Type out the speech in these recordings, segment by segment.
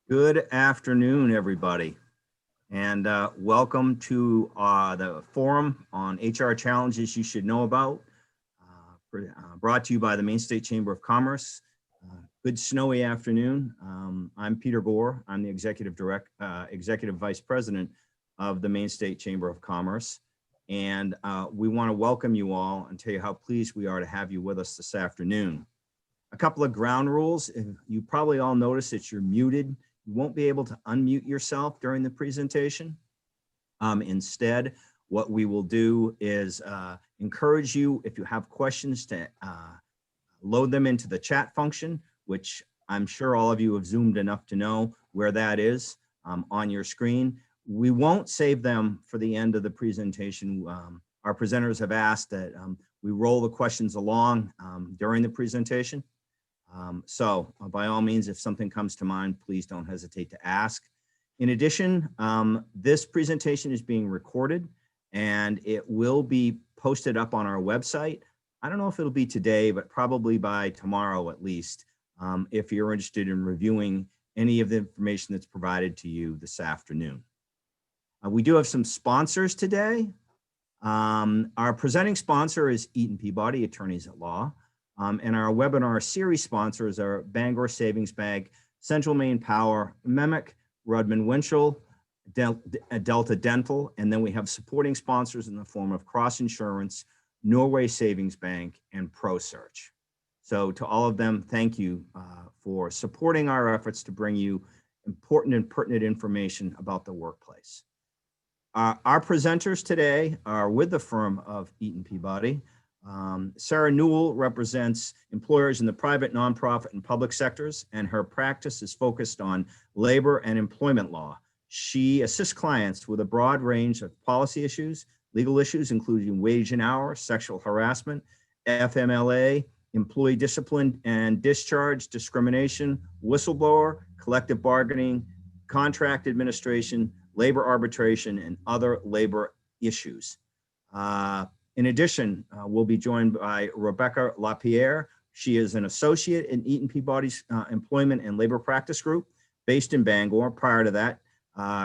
Good afternoon, everybody, and welcome to the forum on HR challenges you should know about, brought to you by the Maine State Chamber of Commerce. Good snowy afternoon. I'm Peter Gore. I'm the Executive Vice President of the Maine State Chamber of Commerce, and we want to welcome you all and tell you how pleased we are to have you with us this afternoon. A couple of ground rules. You probably all noticed that you're muted. You won't be able to unmute yourself during the presentation. Instead, what we will do is encourage you, if you have questions, to load them into the chat function, which I'm sure all of you have zoomed enough to know where that is on your screen. We won't save them for the end of the presentation. Our presenters have asked that we roll the questions along during the presentation. So by all means, if something comes to mind, please don't hesitate to ask. In addition, this presentation is being recorded and it will be posted up on our website. I don't know if it'll be today, but probably by tomorrow at least, if you're interested in reviewing any of the information that's provided to you this afternoon. We do have some sponsors today. Our presenting sponsor is Eaton Peabody Attorneys at Law. And our webinar series sponsors are Bangor Savings Bank, Central Maine Power, MEMIC, Rudman Winchell, Delta Dental, and then we have supporting sponsors in the form of Cross Insurance, Norway Savings Bank, and ProSearch. So to all of them, thank you for supporting our efforts to bring you important and pertinent information about the workplace. Our presenters today are with the firm of Eaton Peabody. Sarah Newell represents employers in the private, nonprofit, and public sectors, and her practice is focused on labor and employment law. She assists clients with a broad range of policy issues, legal issues, including wage and hour, sexual harassment, FMLA, employee discipline and discharge, discrimination, whistleblower, collective bargaining, contract administration, labor arbitration, and other labor issues. In addition, we'll be joined by Rebecca LaPierre. She is an associate in Eaton Peabody's Employment and Labor Practice Group based in Bangor. Prior to that,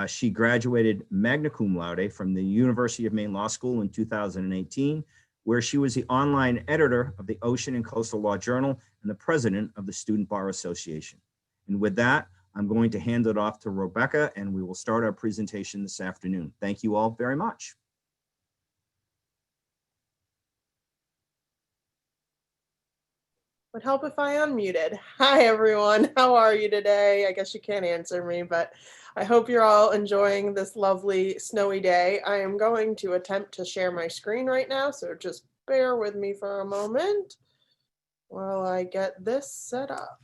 she graduated magna cum laude from the University of Maine Law School in 2018, where she was the online editor of the Ocean and Coastal Law Journal and the president of the Student Bar Association. And with that, I'm going to hand it off to Rebecca, and we will start our presentation this afternoon. Thank you all very much. Would help if I unmuted. Hi, everyone. How are you today? I guess you can't answer me, but I hope you're all enjoying this lovely snowy day. I am going to attempt to share my screen right now, so just bear with me for a moment while I get this set up.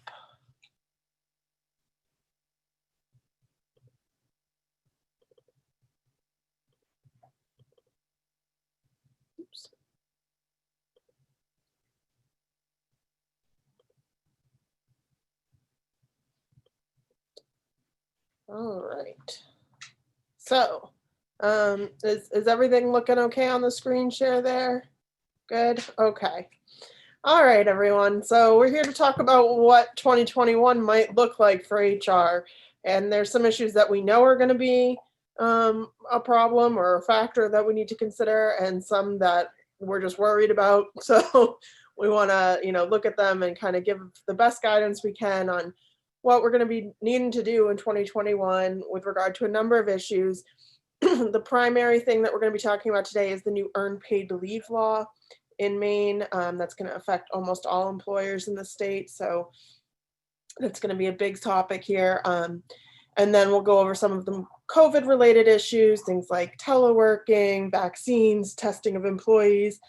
Oops. All right. So, is everything looking okay on the screen share there? Good. Okay. All right, everyone. So we're here to talk about what 2021 might look like for HR. And there's some issues that we know are going to be a problem or a factor that we need to consider, and some that we're just worried about. So we want to, look at them and kind of give the best guidance we can on what we're going to be needing to do in 2021 with regard to a number of issues. The primary thing that we're going to be talking about today is the new earned paid leave law in Maine. That's going to affect almost all employers in the state. So that's going to be a big topic here. And then we'll go over some of the COVID related issues, things like teleworking, vaccines, testing of employees,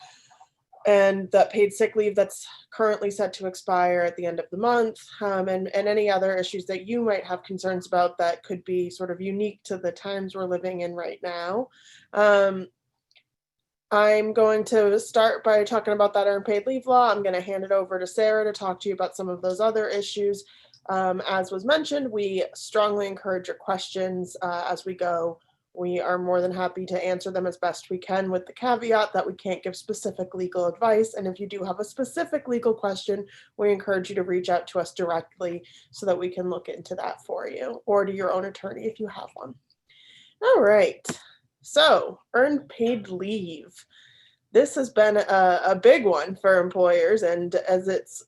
and that paid sick leave that's currently set to expire at the end of the month, and any other issues that you might have concerns about that could be sort of unique to the times we're living in right now. I'm going to start by talking about that earned paid leave law. I'm going to hand it over to Sarah to talk to you about some of those other issues. As was mentioned, we strongly encourage your questions as we go we are more than happy to answer them as best we can, with the caveat that we can't give specific legal advice. And if you do have a specific legal question, we encourage you to reach out to us directly so that we can look into that for you, or to your own attorney if you have one. All right, so earned paid leave. This has been a big one for employers, and as it's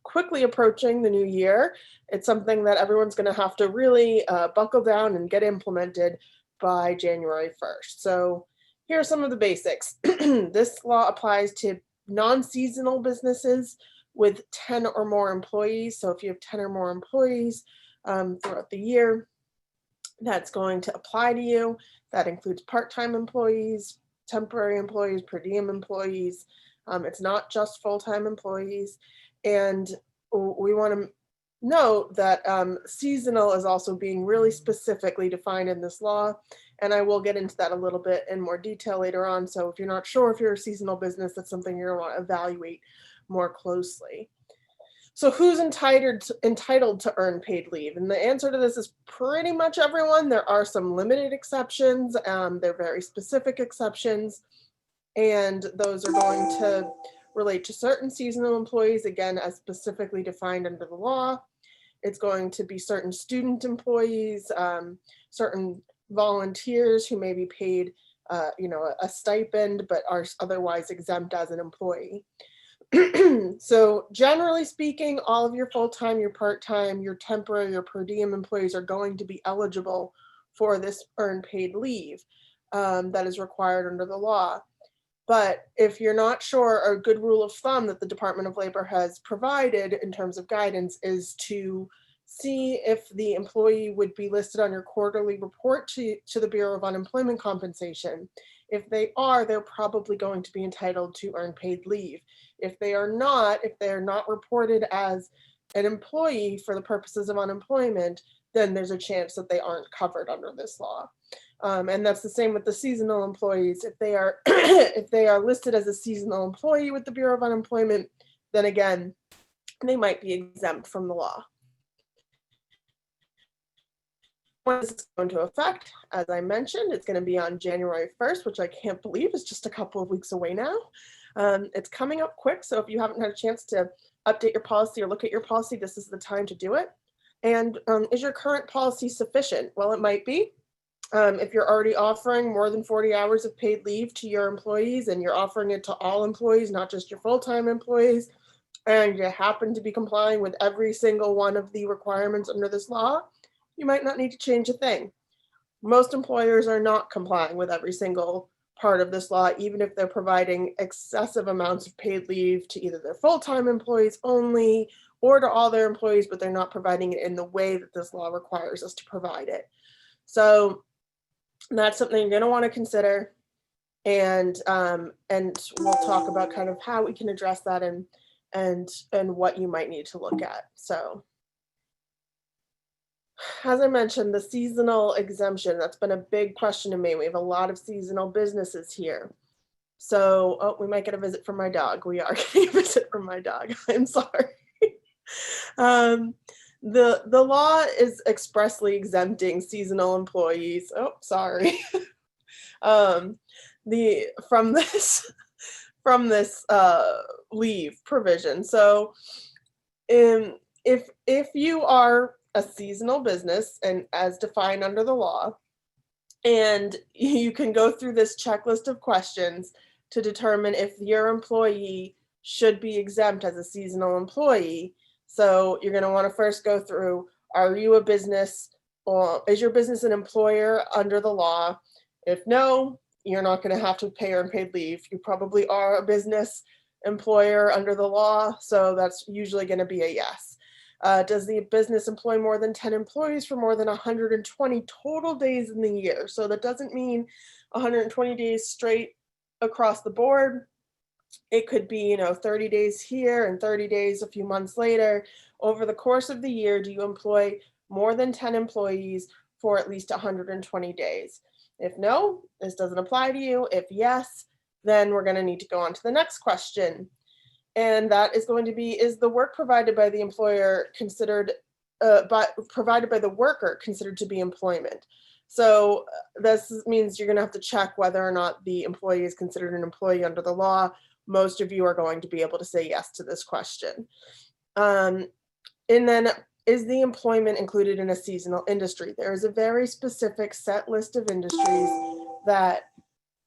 quickly approaching the new year, it's something that everyone's going to have to really buckle down and get implemented by January 1st. So here are some of the basics. This law applies to non-seasonal businesses with 10 or more employees. So if you have 10 or more employees throughout the year, that's going to apply to you. That includes part-time employees, temporary employees, per diem employees. It's not just full-time employees. And we want to note that seasonal is also being really specifically defined in this law. And I will get into that a little bit in more detail later on. So if you're not sure if you're a seasonal business, that's something you're going to want to evaluate more closely. So who's entitled to earn paid leave? And the answer to this is pretty much everyone. There are some limited exceptions. They're very specific exceptions. And those are going to relate to certain seasonal employees, again, as specifically defined under the law. It's going to be certain student employees, certain volunteers who may be paid a stipend, but are otherwise exempt as an employee. So generally speaking, all of your full-time, your part-time, your temporary, your per diem employees are going to be eligible for this earned paid leave that is required under the law. But if you're not sure, a good rule of thumb that the Department of Labor has provided in terms of guidance is to see if the employee would be listed on your quarterly report to the Bureau of Unemployment Compensation. If they are, they're probably going to be entitled to earn paid leave. If they are not reported as an employee for the purposes of unemployment, then there's a chance that they aren't covered under this law. And that's the same with the seasonal employees. If they are if they are listed as a seasonal employee with the Bureau of Unemployment, then again, they might be exempt from the law. When is this going to affect? As I mentioned, it's going to be on January 1st, which I can't believe is just a couple of weeks away now. It's coming up quick, so if you haven't had a chance to update your policy or look at your policy, this is the time to do it. And is your current policy sufficient? Well, it might be. If you're already offering more than 40 hours of paid leave to your employees, and you're offering it to all employees, not just your full-time employees, and you happen to be complying with every single one of the requirements under this law, you might not need to change a thing. Most employers are not complying with every single part of this law, even if they're providing excessive amounts of paid leave to either their full-time employees only or to all their employees, but they're not providing it in the way that this law requires us to provide it. So that's something you're going to want to consider, and we'll talk about kind of how we can address that and what you might need to look at. So as I mentioned, the seasonal exemption, that's been a big question to me. We have a lot of seasonal businesses here. So, we might get a visit from my dog. We are getting a visit from my dog. I'm sorry. The law is expressly exempting seasonal employees. Oh, sorry. From this leave provision. So, if you are a seasonal business, and as defined under the law, and you can go through this checklist of questions to determine if your employee should be exempt as a seasonal employee. So you're going to want to first go through, are you a business, or is your business an employer under the law? If no, you're not going to have to pay unpaid leave. You probably are a business employer under the law, so that's usually going to be a yes. Does the business employ more than 10 employees for more than 120 total days in the year? So that doesn't mean 120 days straight across the board. It could be, 30 days here and 30 days a few months later. Over the course of the year, do you employ more than 10 employees for at least 120 days? If no, this doesn't apply to you. If yes, then we're going to need to go on to the next question. And that is going to be, is the work provided by the employer provided by the worker considered to be employment? So this means you're going to have to check whether or not the employee is considered an employee under the law. Most of you are going to be able to say yes to this question. And then, is the employment included in a seasonal industry? There is a very specific set list of industries that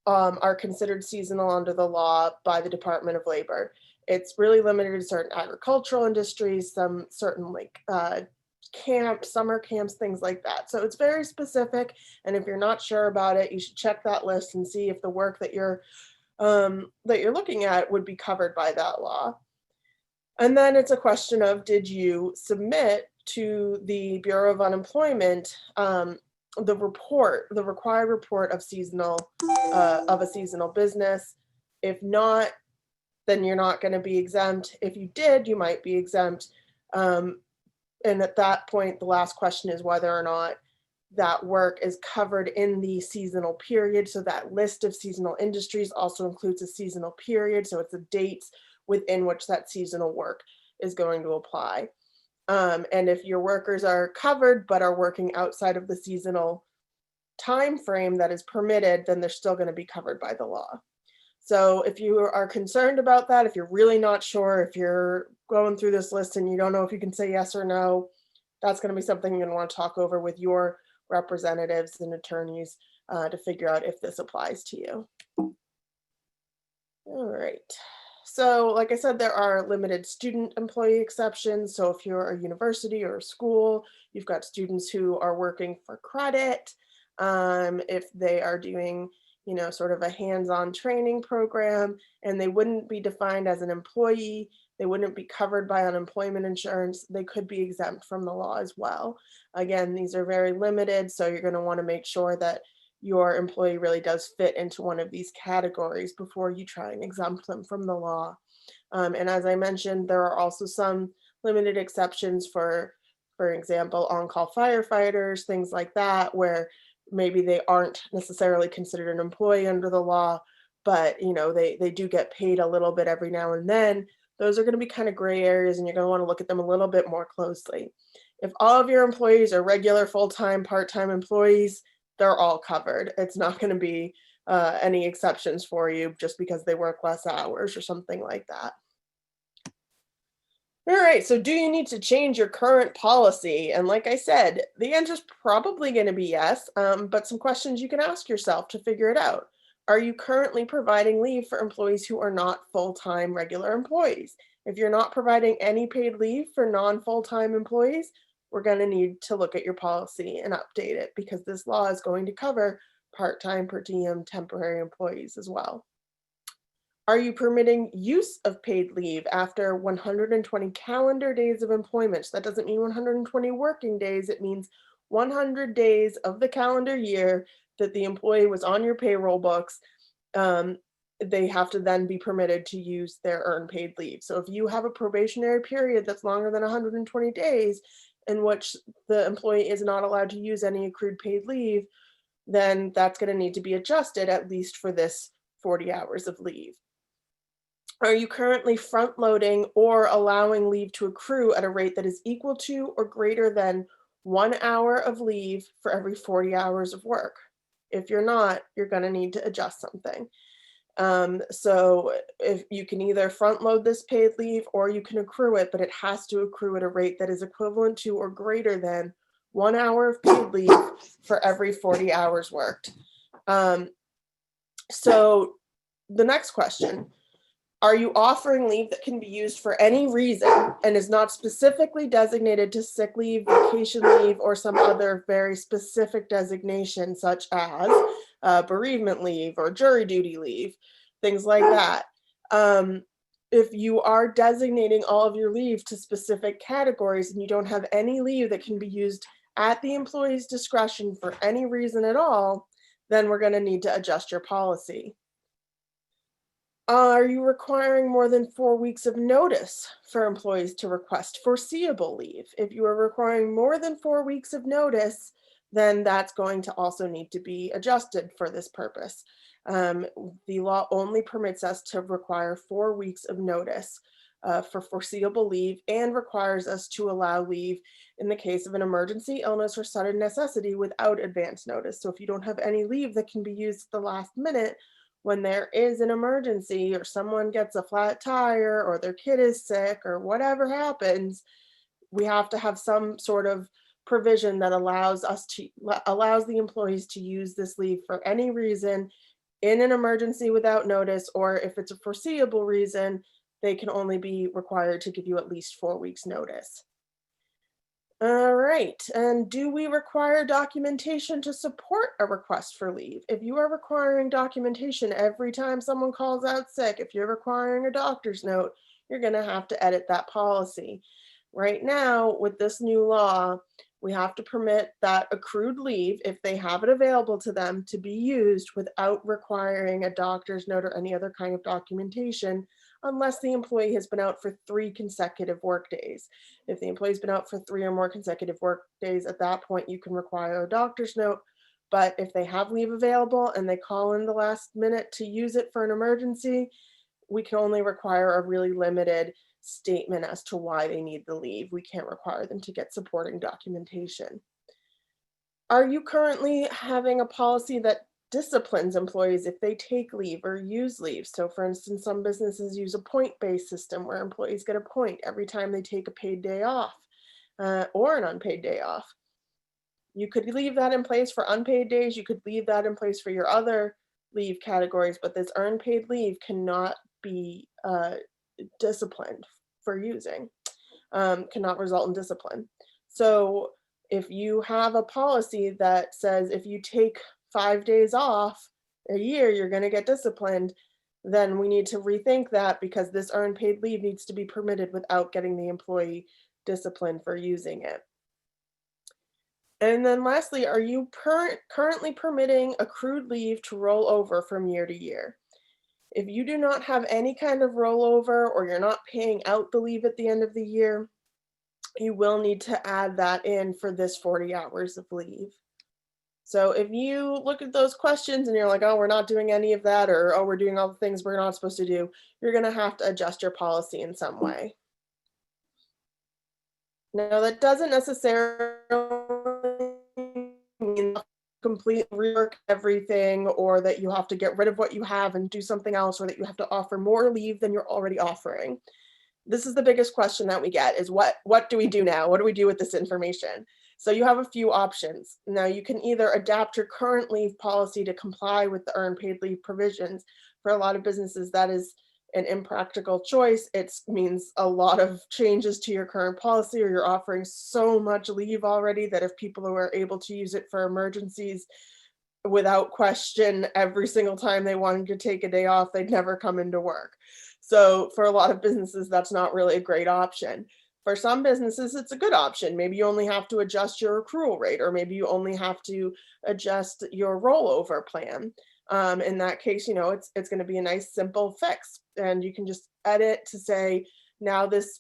are considered seasonal under the law by the Department of Labor. It's really limited to certain agricultural industries, some certain like camps, summer camps, things like that. So it's very specific. And if you're not sure about it, you should check that list and see if the work that you're looking at would be covered by that law. And then it's a question of, did you submit to the Bureau of Unemployment the required report of a seasonal business? If not, then you're not going to be exempt. If you did, you might be exempt. And at that point, the last question is whether or not that work is covered in the seasonal period. So that list of seasonal industries also includes a seasonal period. So it's the dates within which that seasonal work is going to apply. And if your workers are covered but are working outside of the seasonal time frame that is permitted, then they're still going to be covered by the law. So if you are concerned about that, if you're really not sure, if you're going through this list and you don't know if you can say yes or no, that's going to be something you're going to want to talk over with your representatives and attorneys to figure out if this applies to you. All right. So like I said, there are limited student employee exceptions. So if you're a university or a school, you've got students who are working for credit. If they are doing, sort of a hands-on training program, and they wouldn't be defined as an employee, they wouldn't be covered by unemployment insurance, they could be exempt from the law as well. Again, these are very limited, so you're going to want to make sure that your employee really does fit into one of these categories before you try and exempt them from the law. And as I mentioned, there are also some limited exceptions for example, on-call firefighters, things like that, where maybe they aren't necessarily considered an employee under the law, but they do get paid a little bit every now and then. Those are going to be kind of gray areas, and you're going to want to look at them a little bit more closely. If all of your employees are regular, full-time, part-time employees, they're all covered. It's not going to be any exceptions for you just because they work less hours or something like that. All right, so do you need to change your current policy? And like I said, the answer is probably going to be yes, but some questions you can ask yourself to figure it out. Are you currently providing leave for employees who are not full-time regular employees? If you're not providing any paid leave for non-full-time employees, we're going to need to look at your policy and update it, because this law is going to cover part-time, per diem, temporary employees as well. Are you permitting use of paid leave after 120 calendar days of employment? So that doesn't mean 120 working days. It means 100 days of the calendar year that the employee was on your payroll books. They have to then be permitted to use their earned paid leave. So if you have a probationary period that's longer than 120 days in which the employee is not allowed to use any accrued paid leave, then that's going to need to be adjusted, at least for this 40 hours of leave. Are you currently front loading or allowing leave to accrue at a rate that is equal to or greater than 1 hour of leave for every 40 hours of work? If you're not, you're going to need to adjust something. So if you can either front load this paid leave or you can accrue it, but it has to accrue at a rate that is equivalent to or greater than 1 hour of paid leave for every 40 hours worked. So the next question: are you offering leave that can be used for any reason and is not specifically designated to sick leave, vacation leave, or some other very specific designation, such as bereavement leave or jury duty leave, things like that? If you are designating all of your leave to specific categories and you don't have any leave that can be used at the employee's discretion for any reason at all, then we're going to need to adjust your policy. Are you requiring more than 4 weeks of notice for employees to request foreseeable leave? If you are requiring more than 4 weeks of notice, then that's going to also need to be adjusted for this purpose. The law only permits us to require 4 weeks of notice for foreseeable leave and requires us to allow leave in the case of an emergency, illness, or sudden necessity without advance notice. So if you don't have any leave that can be used at the last minute, when there is an emergency or someone gets a flat tire or their kid is sick or whatever happens, we have to have some sort of provision that allows the employees to use this leave for any reason in an emergency without notice, or if it's a foreseeable reason, they can only be required to give you at least 4 weeks notice. All right, and do we require documentation to support a request for leave? If you are requiring documentation every time someone calls out sick, if you're requiring a doctor's note, you're gonna have to edit that policy. Right now, with this new law, we have to permit that accrued leave, if they have it available to them, to be used without requiring a doctor's note or any other kind of documentation, unless the employee has been out for 3 consecutive work days. If the employee's been out for 3 or more consecutive work days, at that point, you can require a doctor's note. But if they have leave available and they call in the last minute to use it for an emergency, we can only require a really limited statement as to why they need the leave. We can't require them to get supporting documentation. Are you currently having a policy that disciplines employees if they take leave or use leave? So for instance, some businesses use a point-based system where employees get a point every time they take a paid day off or an unpaid day off. You could leave that in place for unpaid days. You could leave that in place for your other leave categories, but this earned paid leave cannot be disciplined for using, cannot result in discipline. So if you have a policy that says if you take 5 days off a year, you're going to get disciplined, then we need to rethink that, because this earned paid leave needs to be permitted without getting the employee disciplined for using it. And then lastly, are you currently permitting accrued leave to roll over from year to year? If you do not have any kind of rollover, or you're not paying out the leave at the end of the year, you will need to add that in for this 40 hours of leave. So if you look at those questions and you're like, oh, we're not doing any of that, or oh, we're doing all the things we're not supposed to do, you're going to have to adjust your policy in some way. Now, that doesn't necessarily mean complete rework everything, or that you have to get rid of what you have and do something else, or that you have to offer more leave than you're already offering. This is the biggest question that we get, is what do we do now? What do we do with this information? So you have a few options. Now, you can either adapt your current leave policy to comply with the earned paid leave provisions. For a lot of businesses, that is an impractical choice. It means a lot of changes to your current policy, or you're offering so much leave already that if people were able to use it for emergencies without question every single time they wanted to take a day off, they'd never come into work. So for a lot of businesses, that's not really a great option. For some businesses, it's a good option. Maybe you only have to adjust your accrual rate, or maybe you only have to adjust your rollover plan. In that case, it's going to be a nice simple fix, and you can just edit to say, now this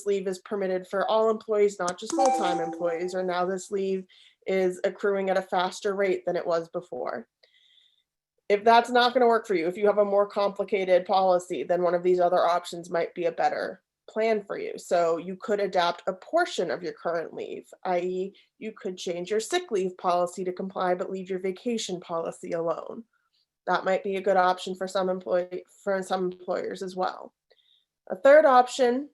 leave is permitted for all employees, not just full-time employees, or now this leave is accruing at a faster rate than it was before. If that's not going to work for you, if you have a more complicated policy, then one of these other options might be a better plan for you. So you could adapt a portion of your current leave, i.e., you could change your sick leave policy to comply, but leave your vacation policy alone. That might be a good option for some employers as well. A third option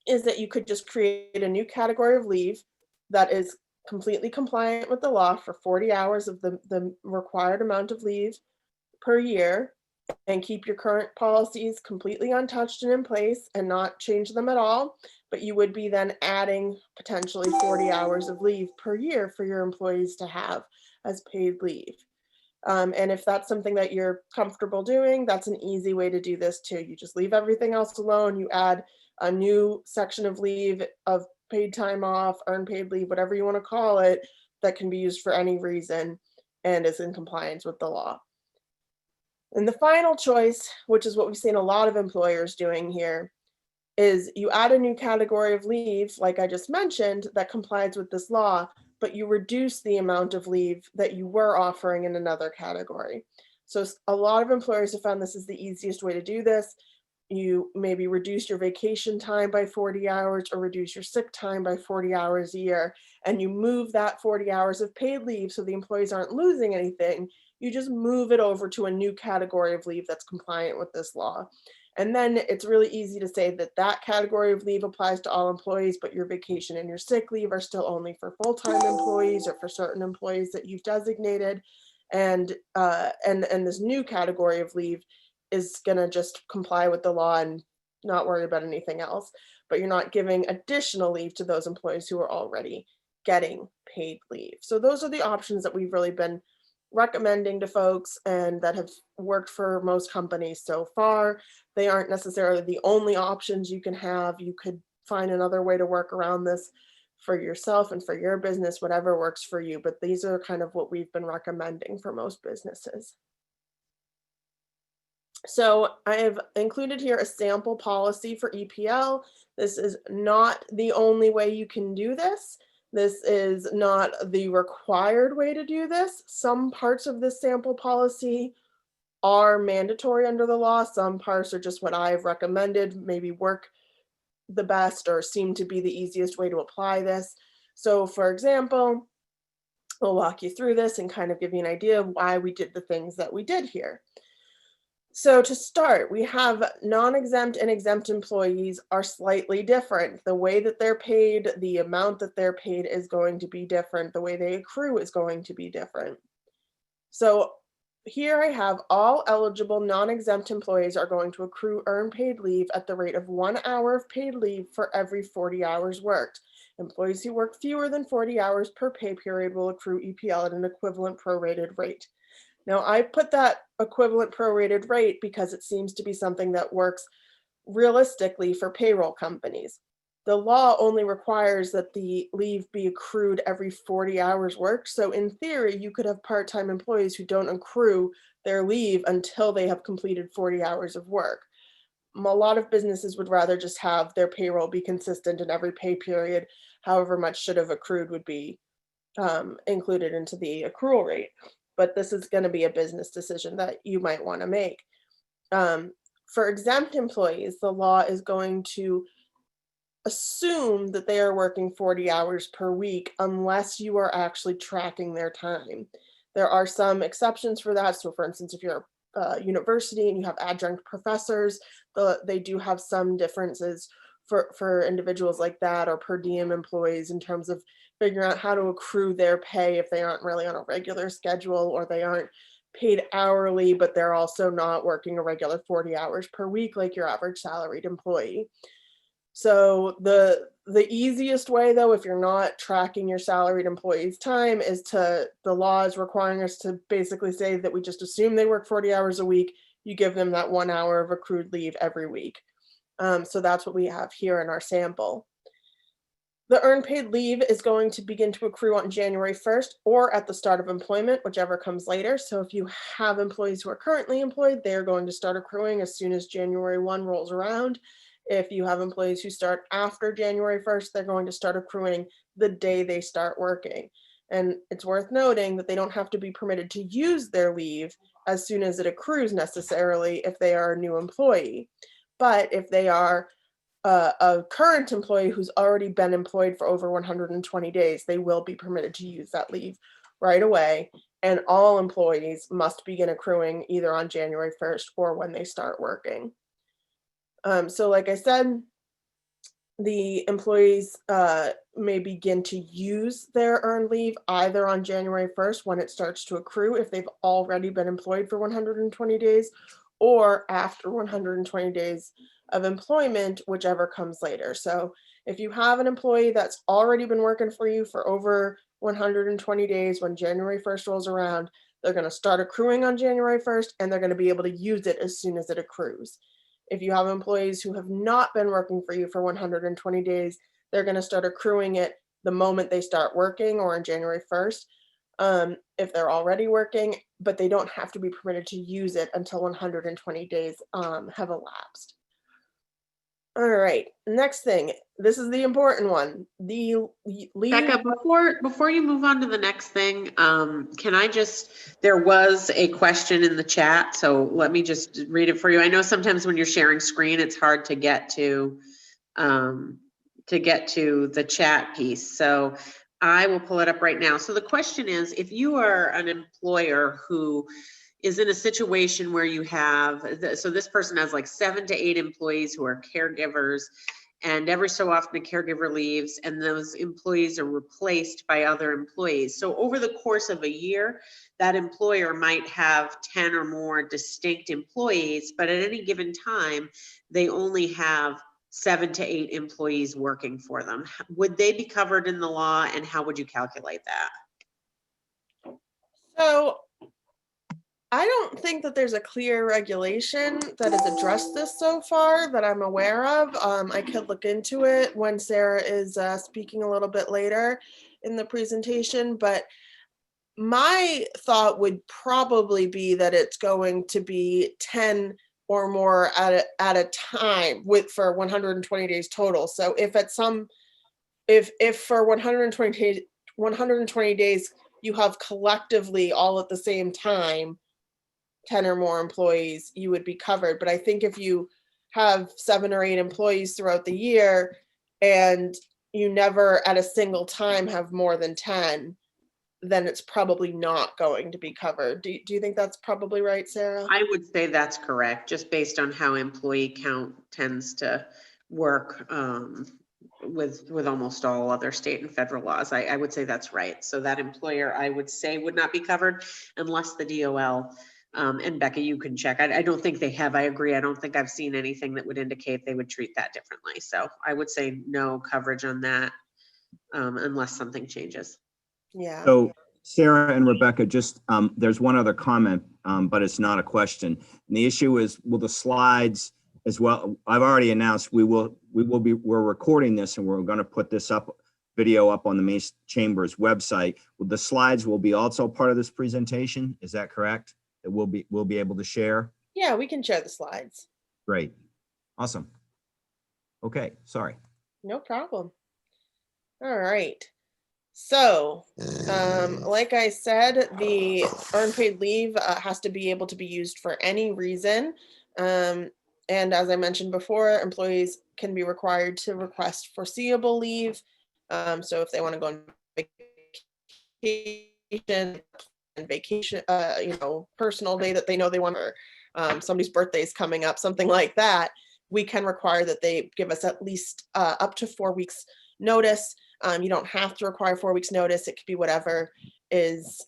is that you could just create a new category of leave that is completely compliant with the law for 40 hours of the required amount of leave per year, and keep your current policies completely untouched and in place and not change them at all. But you would be then adding potentially 40 hours of leave per year for your employees to have as paid leave. And if that's something that you're comfortable doing, that's an easy way to do this too. You just leave everything else alone. You add a new section of leave, of paid time off, earned paid leave, whatever you want to call it, that can be used for any reason and is in compliance with the law. And the final choice, which is what we've seen a lot of employers doing here, is you add a new category of leave, like I just mentioned, that complies with this law, but you reduce the amount of leave that you were offering in another category. So a lot of employers have found this is the easiest way to do this. you maybe reduce your vacation time by 40 hours or reduce your sick time by 40 hours a year, and you move that 40 hours of paid leave so the employees aren't losing anything, you just move it over to a new category of leave that's compliant with this law. And then it's really easy to say that that category of leave applies to all employees, but your vacation and your sick leave are still only for full-time employees or for certain employees that you've designated. And this new category of leave is going to just comply with the law and not worry about anything else. But you're not giving additional leave to those employees who are already getting paid leave. So those are the options that we've really been recommending to folks and that have worked for most companies so far. They aren't necessarily the only options you can have. You could find another way to work around this for yourself and for your business, whatever works for you. But these are kind of what we've been recommending for most businesses. So I have included here a sample policy for EPL. This is not the only way you can do this. This is not the required way to do this. Some parts of this sample policy are mandatory under the law. Some parts are just what I've recommended, maybe work the best or seem to be the easiest way to apply this. So for example, we'll walk you through this and kind of give you an idea of why we did the things that we did here. So to start, we have non-exempt and exempt employees are slightly different. The way that they're paid, the amount that they're paid is going to be different. The way they accrue is going to be different. So here I have all eligible non-exempt employees are going to accrue earned paid leave at the rate of 1 hour of paid leave for every 40 hours worked. Employees who work fewer than 40 hours per pay period will accrue EPL at an equivalent prorated rate. Now, I put that equivalent prorated rate because it seems to be something that works realistically for payroll companies. The law only requires that the leave be accrued every 40 hours worked. So in theory, you could have part-time employees who don't accrue their leave until they have completed 40 hours of work. A lot of businesses would rather just have their payroll be consistent in every pay period. However much should have accrued would be included into the accrual rate. But this is going to be a business decision that you might want to make. For exempt employees, the law is going to assume that they are working 40 hours per week unless you are actually tracking their time. There are some exceptions for that. So for instance, if you're a university and you have adjunct professors, they do have some differences for individuals like that, or per diem employees, in terms of figuring out how to accrue their pay if they aren't really on a regular schedule, or they aren't paid hourly, but they're also not working a regular 40 hours per week like your average salaried employee. So the easiest way, though, if you're not tracking your salaried employees' time, is the law is requiring us to basically say that we just assume they work 40 hours a week. You give them that 1 hour of accrued leave every week. So that's what we have here in our sample. The earned paid leave is going to begin to accrue on January 1st or at the start of employment, whichever comes later. So if you have employees who are currently employed, they're going to start accruing as soon as January 1 rolls around. If you have employees who start after January 1st, they're going to start accruing the day they start working. And it's worth noting that they don't have to be permitted to use their leave as soon as it accrues necessarily if they are a new employee. But if they are a current employee who's already been employed for over 120 days, they will be permitted to use that leave right away. And all employees must begin accruing either on January 1st or when they start working. So like I said, the employees may begin to use their earned leave either on January 1st when it starts to accrue if they've already been employed for 120 days, or after 120 days of employment, whichever comes later. So if you have an employee that's already been working for you for over 120 days, when January 1st rolls around, they're going to start accruing on January 1st, and they're going to be able to use it as soon as it accrues. If you have employees who have not been working for you for 120 days, they're going to start accruing it the moment they start working, or on January 1st, if they're already working, but they don't have to be permitted to use it until 120 days have elapsed. All right, next thing. This is the important one. The leave. Becca, before you move on to the next thing, can I just, there was a question in the chat, so let me just read it for you. I know sometimes when you're sharing screen, it's hard to get to the chat piece. So I will pull it up right now. So the question is, if you are an employer who is in a situation where you have, so this person has like 7 to 8 employees who are caregivers, and every so often a caregiver leaves and those employees are replaced by other employees. So over the course of a year, that employer might have 10 or more distinct employees, but at any given time, they only have 7 to 8 employees working for them. Would they be covered in the law, and how would you calculate that? So I don't think that there's a clear regulation that has addressed this so far that I'm aware of. I could look into it when Sarah is speaking a little bit later in the presentation, but my thought would probably be that it's going to be 10 or more at a time for 120 days total. So if for 120 days you have collectively all at the same time 10 or more employees, you would be covered. But I think if you have 7 or 8 employees throughout the year and you never at a single time have more than 10, then it's probably not going to be covered. Do you think that's probably right, Sarah? I would say that's correct, just based on how employee count tends to work with almost all other state and federal laws. I would say that's right. So that employer, I would say, would not be covered unless the DOL, and Becca, you can check. I don't think they have. I agree. I don't think I've seen anything that would indicate they would treat that differently. So I would say no coverage on that unless something changes. Yeah. So Sarah and Rebecca, just there's one other comment, but it's not a question. And the issue is, will the slides as well? I've already announced we're recording this and we're going to put this video up on the Maine Chamber's website. The slides will be also part of this presentation. Is that correct? That we'll be able to share? Yeah, we can share the slides. Great. Awesome. Okay, sorry. No problem. All right. So, like I said, the earned paid leave has to be able to be used for any reason. And as I mentioned before, employees can be required to request foreseeable leave. So if they want to go on vacation, personal day that they know they want, or somebody's birthday is coming up, something like that, we can require that they give us at least up to 4 weeks notice. You don't have to require 4 weeks notice. It could be whatever is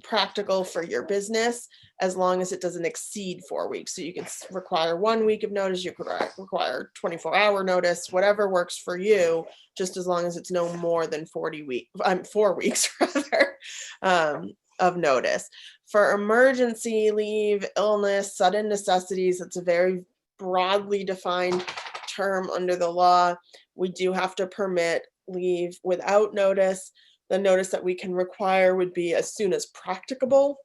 practical for your business, as long as it doesn't exceed 4 weeks. So you can require 1 week of notice, you could require 24-hour notice, whatever works for you, just as long as it's no more than 4 weeks rather, of notice. For emergency leave, illness, sudden necessities, it's a very broadly defined term under the law. We do have to permit leave without notice. The notice that we can require would be as soon as practicable,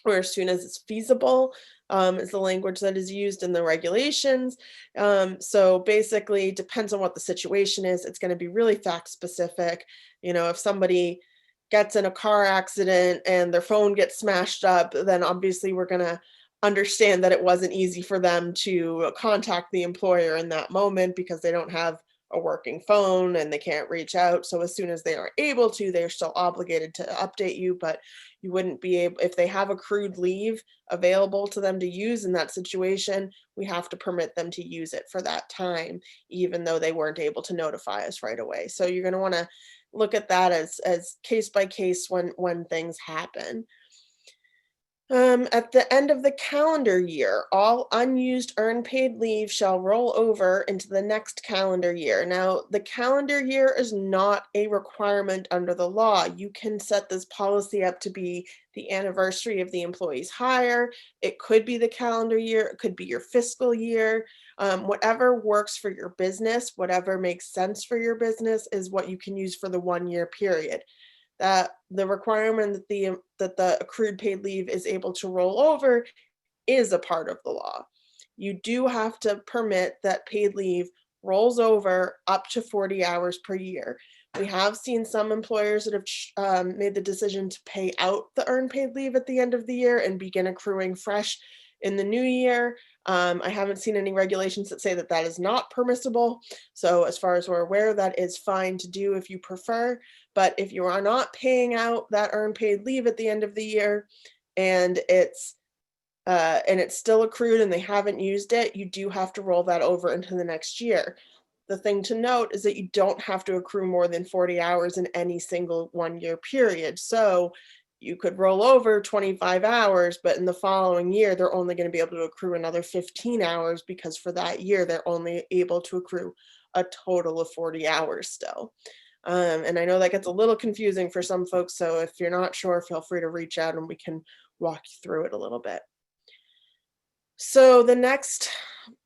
or as soon as it's feasible, is the language that is used in the regulations. So basically, depends on what the situation is. It's going to be really fact specific. If somebody gets in a car accident and their phone gets smashed up, then obviously we're going to understand that it wasn't easy for them to contact the employer in that moment because they don't have a working phone and they can't reach out. So as soon as they are able to, they're still obligated to update you, but you wouldn't be able, if they have accrued leave available to them to use in that situation, we have to permit them to use it for that time, even though they weren't able to notify us right away. So you're going to want to look at that as case by case when things happen. At the end of the calendar year, all unused earned paid leave shall roll over into the next calendar year. Now, the calendar year is not a requirement under the law. You can set this policy up to be the anniversary of the employee's hire. It could be the calendar year. It could be your fiscal year. Whatever works for your business, whatever makes sense for your business is what you can use for the 1 year period. That the requirement that the accrued paid leave is able to roll over is a part of the law. you do have to permit that paid leave rolls over up to 40 hours per year. We have seen some employers that have made the decision to pay out the earned paid leave at the end of the year and begin accruing fresh in the new year. I haven't seen any regulations that say that that is not permissible. So as far as we're aware, that is fine to do if you prefer. But if you are not paying out that earned paid leave at the end of the year and it's still accrued and they haven't used it, you do have to roll that over into the next year. The thing to note is that you don't have to accrue more than 40 hours in any single 1 year period. So you could roll over 25 hours, but in the following year, they're only going to be able to accrue another 15 hours because for that year, they're only able to accrue a total of 40 hours still. And I know that gets a little confusing for some folks. So if you're not sure, feel free to reach out and we can walk you through it a little bit. So the next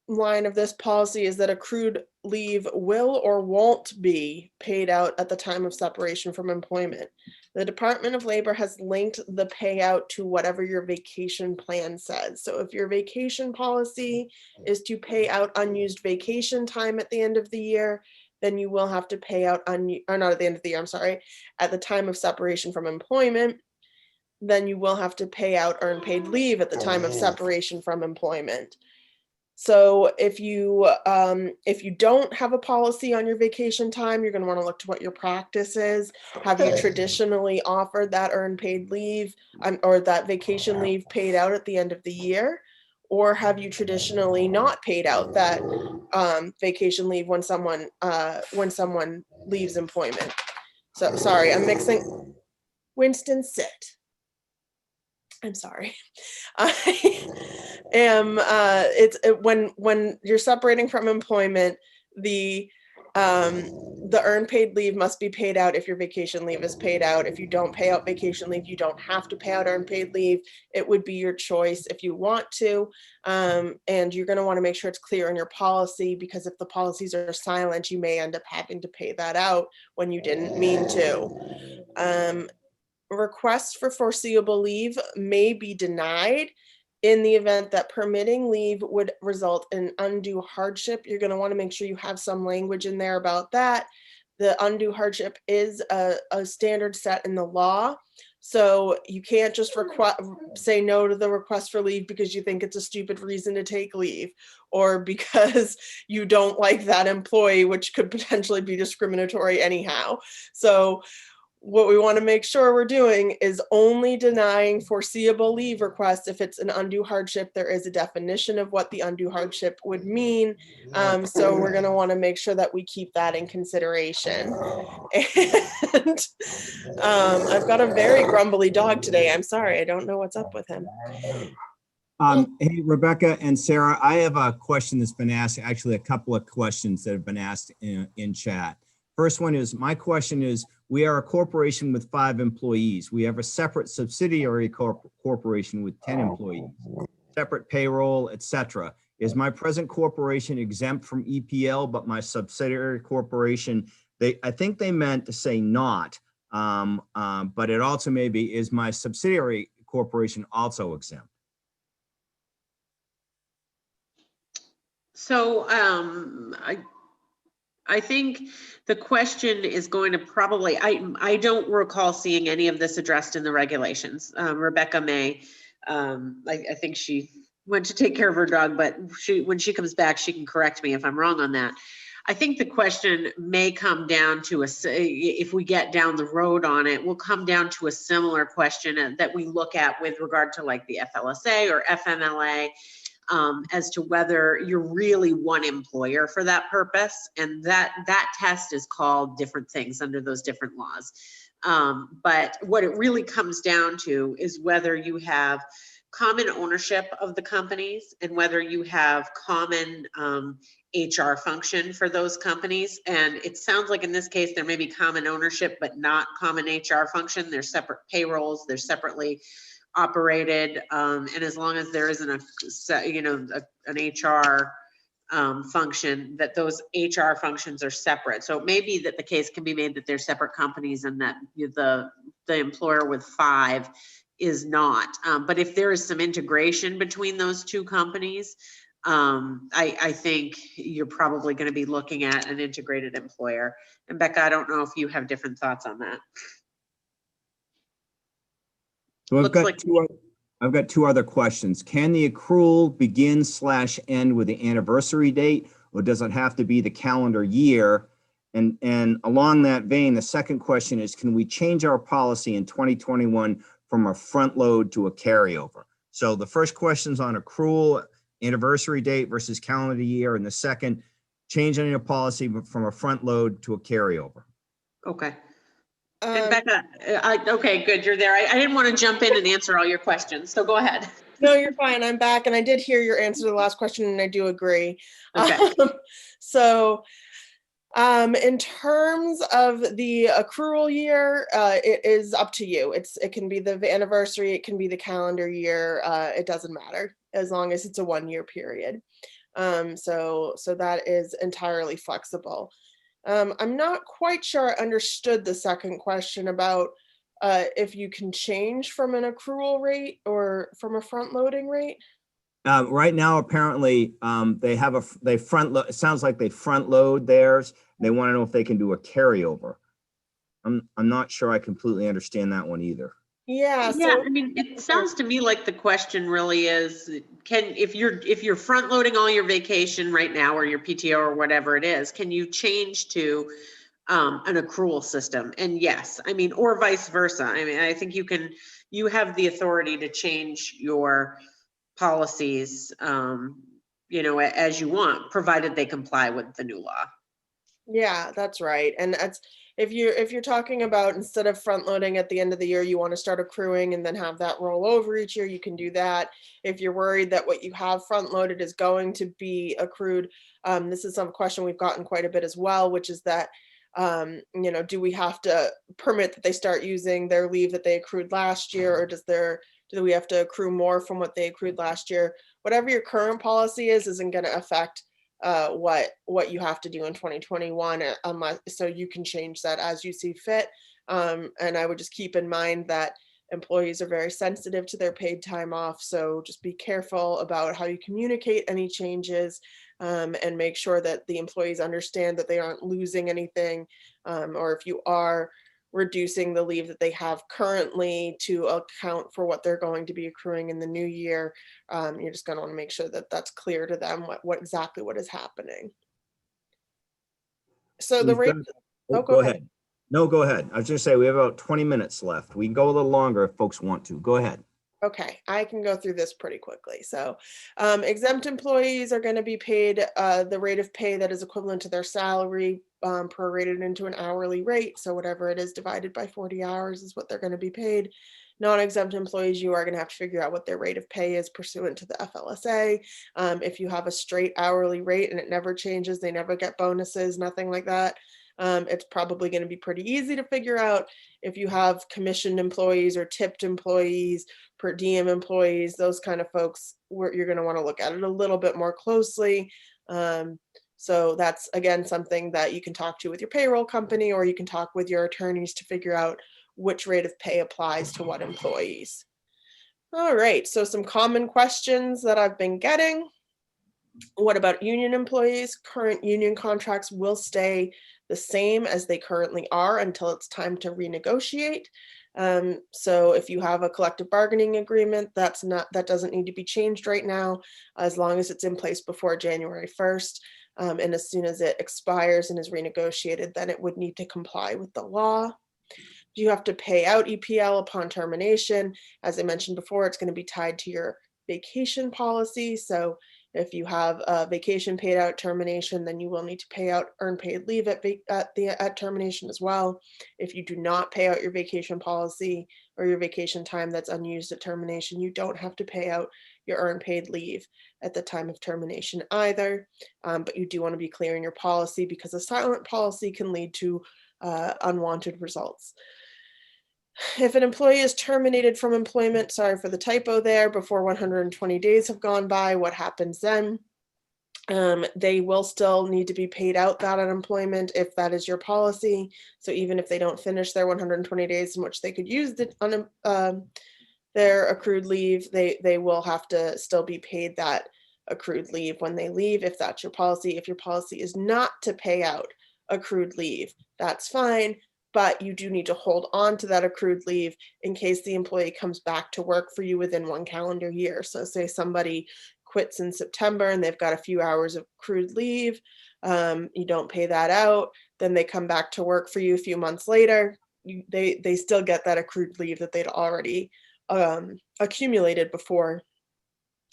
line of this policy is that accrued leave will or won't be paid out at the time of separation from employment. The Department of Labor has linked the payout to whatever your vacation plan says. So if your vacation policy is to pay out unused vacation time at the end of the year, then you will have to pay out, or not at the end of the year, I'm sorry, at the time of separation from employment, then you will have to pay out earned paid leave at the time of separation from employment. So if you don't have a policy on your vacation time, you're going to want to look to what your practice is. Have you traditionally offered that earned paid leave or that vacation leave paid out at the end of the year? Or have you traditionally not paid out that vacation leave when someone leaves employment? So sorry, I'm mixing. Winston, sit. I'm sorry. I am. When you're separating from employment, the earned paid leave must be paid out if your vacation leave is paid out. If you don't pay out vacation leave, you don't have to pay out earned paid leave. It would be your choice if you want to, and you're going to want to make sure it's clear in your policy, because if the policies are silent, you may end up having to pay that out when you didn't mean to. Requests for foreseeable leave may be denied in the event that permitting leave would result in undue hardship. You're going to want to make sure you have some language in there about that. The undue hardship is a standard set in the law. So you can't just say no to the request for leave because you think it's a stupid reason to take leave, or because you don't like that employee, which could potentially be discriminatory anyhow. So what we want to make sure we're doing is only denying foreseeable leave requests if it's an undue hardship. There is a definition of what the undue hardship would mean. So we're going to want to make sure that we keep that in consideration. And I've got a very grumbly dog today. I'm sorry. I don't know what's up with him. Hey, Rebecca and Sarah, I have a question that's been asked, actually a couple of questions that have been asked in chat. First one is, my question is, we are a corporation with 5 employees. We have a separate subsidiary corporation with 10 employees, separate payroll, etc. Is my present corporation exempt from EPL, but my subsidiary corporation, I think they meant to say not, but it also may be, is my subsidiary corporation also exempt? So I think the question is going to probably, I don't recall seeing any of this addressed in the regulations. Rebecca may, I think she went to take care of her dog, but when she comes back, she can correct me if I'm wrong on that. I think the question may come down to if we get down the road on it, will come down to a similar question that we look at with regard to like the FLSA or FMLA. As to whether you're really one employer for that purpose. And that test is called different things under those different laws. But what it really comes down to is whether you have common ownership of the companies and whether you have common HR function for those companies. And it sounds like in this case, there may be common ownership, but not common HR function. They're separate payrolls, they're separately operated, and as long as there isn't an HR function, that those HR functions are separate. So it may be that the case can be made that they're separate companies and that the employer with 5 is not. But if there is some integration between those two companies, I think you're probably going to be looking at an integrated employer. And Becca, I don't know if you have different thoughts on that. So Looks like I've got two other questions. Can the accrual begin/end with the anniversary date, or does it have to be the calendar year? And along that vein, the second question is, can we change our policy in 2021 from a front load to a carryover? So the first question's on accrual, anniversary date versus calendar year, and the second, changing your policy from a front load to a carryover. okay. And Becca, okay, good, you're there. I didn't want to jump in and answer all your questions, so go ahead. No, you're fine. I'm back, and I did hear your answer to the last question, and I do agree. Okay. So, in terms of the accrual year, it is up to you. It can be the anniversary, it can be the calendar year. It doesn't matter as long as it's a 1-year period. So that is entirely flexible. I'm not quite sure I understood the second question about if you can change from an accrual rate or from a front loading rate. Right now, apparently, they front load. It sounds like they front load theirs. They want to know if they can do a carryover. I'm not sure I completely understand that one either. Yeah. Yeah, So I mean, it sounds to me like the question really is, if you're front loading all your vacation right now or your PTO or whatever it is, can you change to an accrual system? And yes, I mean, or vice versa. I mean, I think you have the authority to change your policies, as you want, provided they comply with the new law. yeah, that's right. And that's if you're talking about instead of front loading at the end of the year, you want to start accruing and then have that roll over each year, you can do that. If you're worried that what you have front loaded is going to be accrued, this is some question we've gotten quite a bit as well, which is that do we have to permit that they start using their leave that they accrued last year, or do we have to accrue more from what they accrued last year? Whatever your current policy isn't going to affect what you have to do in 2021, unless so you can change that as you see fit. And I would just keep in mind that employees are very sensitive to their paid time off, so just be careful about how you communicate any changes, and make sure that the employees understand that they aren't losing anything, or if you are reducing the leave that they have currently to account for what they're going to be accruing in the new year. You're just going to want to make sure that that's clear to them what exactly what is happening. So the rate. Oh, go ahead. No, go ahead. I was just say we have about 20 minutes left. We can go a little longer if folks want to. Go ahead. Okay, I can go through this pretty quickly. So exempt employees are going to be paid the rate of pay that is equivalent to their salary, prorated into an hourly rate. So whatever it is divided by 40 hours is what they're going to be paid. Non-exempt employees, you are going to have to figure out what their rate of pay is pursuant to the FLSA. If you have a straight hourly rate and it never changes, they never get bonuses, nothing like that. It's probably going to be pretty easy to figure out. If you have commissioned employees or tipped employees, per diem employees, those kind of folks, you're going to want to look at it a little bit more closely. So that's, again, something that you can talk to with your payroll company, or you can talk with your attorneys to figure out which rate of pay applies to what employees. All right, so some common questions that I've been getting. What about union employees? Current union contracts will stay the same as they currently are until it's time to renegotiate. So if you have a collective bargaining agreement, that doesn't need to be changed right now, as long as it's in place before January 1st. And as soon as it expires and is renegotiated, then it would need to comply with the law. You have to pay out EPL upon termination. As I mentioned before, it's going to be tied to your vacation policy. So if you have a vacation paid out termination, then you will need to pay out earned paid leave at termination as well. If you do not pay out your vacation policy or your vacation time that's unused at termination, you don't have to pay out your earned paid leave at the time of termination either. But you do want to be clear in your policy, because a silent policy can lead to unwanted results. If an employee is terminated from employment, sorry for the typo there, before 120 days have gone by, what happens then? They will still need to be paid out that unemployment if that is your policy. So even if they don't finish their 120 days in which they could use their accrued leave, they will have to still be paid that accrued leave when they leave, if that's your policy. If your policy is not to pay out accrued leave, that's fine, but you do need to hold on to that accrued leave in case the employee comes back to work for you within 1 calendar year. So say somebody quits in September and they've got a few hours of accrued leave, you don't pay that out, then they come back to work for you a few months later, they still get that accrued leave that they'd already accumulated before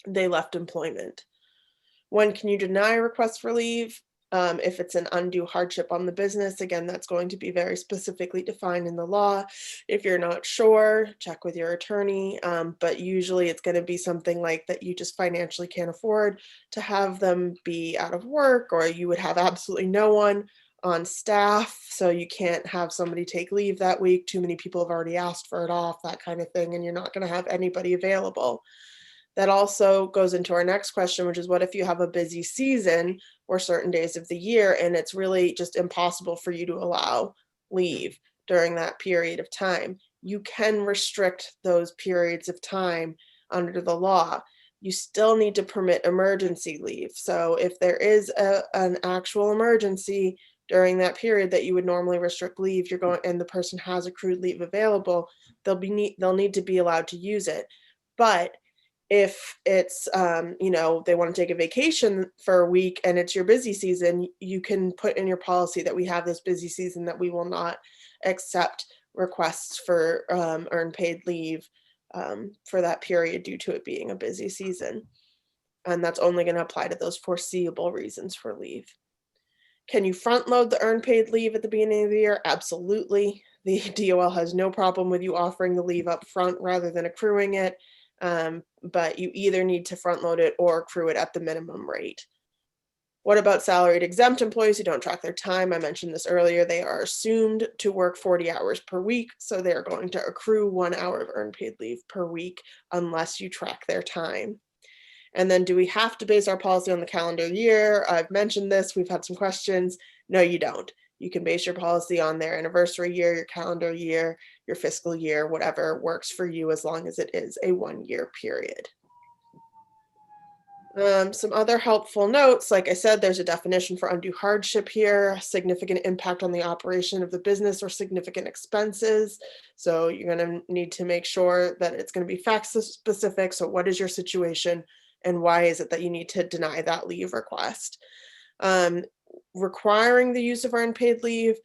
they left employment. When can you deny a request for leave? If it's an undue hardship on the business, again, that's going to be very specifically defined in the law. If you're not sure, check with your attorney, but usually it's going to be something like that you just financially can't afford to have them be out of work, or you would have absolutely no one on staff, so you can't have somebody take leave that week. Too many people have already asked for it off, that kind of thing, and you're not going to have anybody available. That also goes into our next question, which is what if you have a busy season or certain days of the year and it's really just impossible for you to allow leave during that period of time? You can restrict those periods of time under the law. You still need to permit emergency leave. So if there is an actual emergency during that period that you would normally restrict leave, and the person has accrued leave available, they'll need to be allowed to use it. But if it's, they want to take a vacation for a week and it's your busy season, you can put in your policy that we have this busy season, that we will not accept requests for earned paid leave for that period due to it being a busy season. And that's only going to apply to those foreseeable reasons for leave. Can you front load the earned paid leave at the beginning of the year? Absolutely. The DOL has no problem with you offering the leave up front rather than accruing it. But you either need to front load it or accrue it at the minimum rate. What about salaried exempt employees who don't track their time? I mentioned this earlier. They are assumed to work 40 hours per week, so they're going to accrue 1 hour of earned paid leave per week unless you track their time. And then do we have to base our policy on the calendar year? I've mentioned this. We've had some questions. No, you don't. You can base your policy on their anniversary year, your calendar year, your fiscal year, whatever works for you, as long as it is a 1-year period. Some other helpful notes, like I said, there's a definition for undue hardship here, significant impact on the operation of the business or significant expenses. So you're going to need to make sure that it's going to be fact specific. So what is your situation and why is it that you need to deny that leave request? Requiring the use of earned paid leave.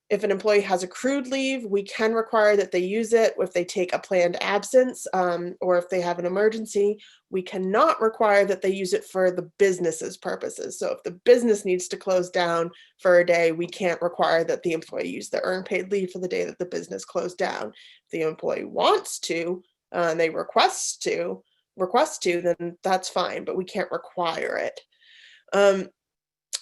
If an employee has accrued leave, we can require that they use it if they take a planned absence, or if they have an emergency. We cannot require that they use it for the business's purposes. So if the business needs to close down for a day, we can't require that the employee use the earned paid leave for the day that the business closed down. If the employee wants to, and they request to, then that's fine, but we can't require it.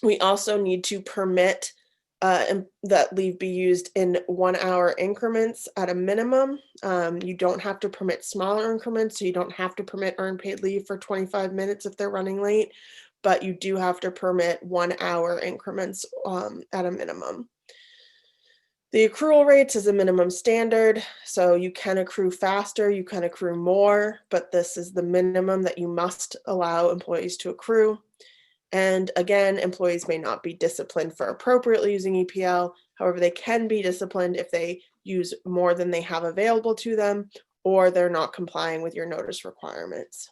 We also need to permit that leave be used in 1 hour increments at a minimum. You don't have to permit smaller increments, so you don't have to permit earned paid leave for 25 minutes if they're running late, but you do have to permit 1 hour increments at a minimum. The accrual rates is a minimum standard, so you can accrue faster, you can accrue more, but this is the minimum that you must allow employees to accrue. And again, employees may not be disciplined for appropriately using EPL. However, they can be disciplined if they use more than they have available to them, or they're not complying with your notice requirements.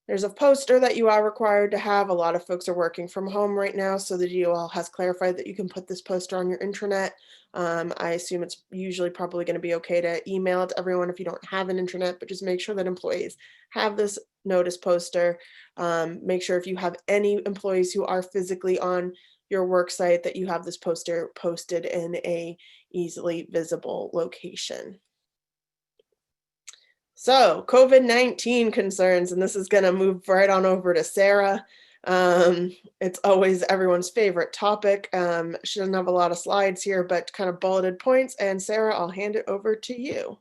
There's a poster that you are required to have. A lot of folks are working from home right now, so the DOL has clarified that you can put this poster on your intranet. I assume it's usually probably going to be okay to email it to everyone if you don't have an intranet, but just make sure that employees have this notice poster. Make sure if you have any employees who are physically on your work site that you have this poster posted in a easily visible location. So COVID-19 concerns, and this is going to move right on over to Sarah. It's always everyone's favorite topic. She doesn't have a lot of slides here, but kind of bulleted points. And Sarah, I'll hand it over to you.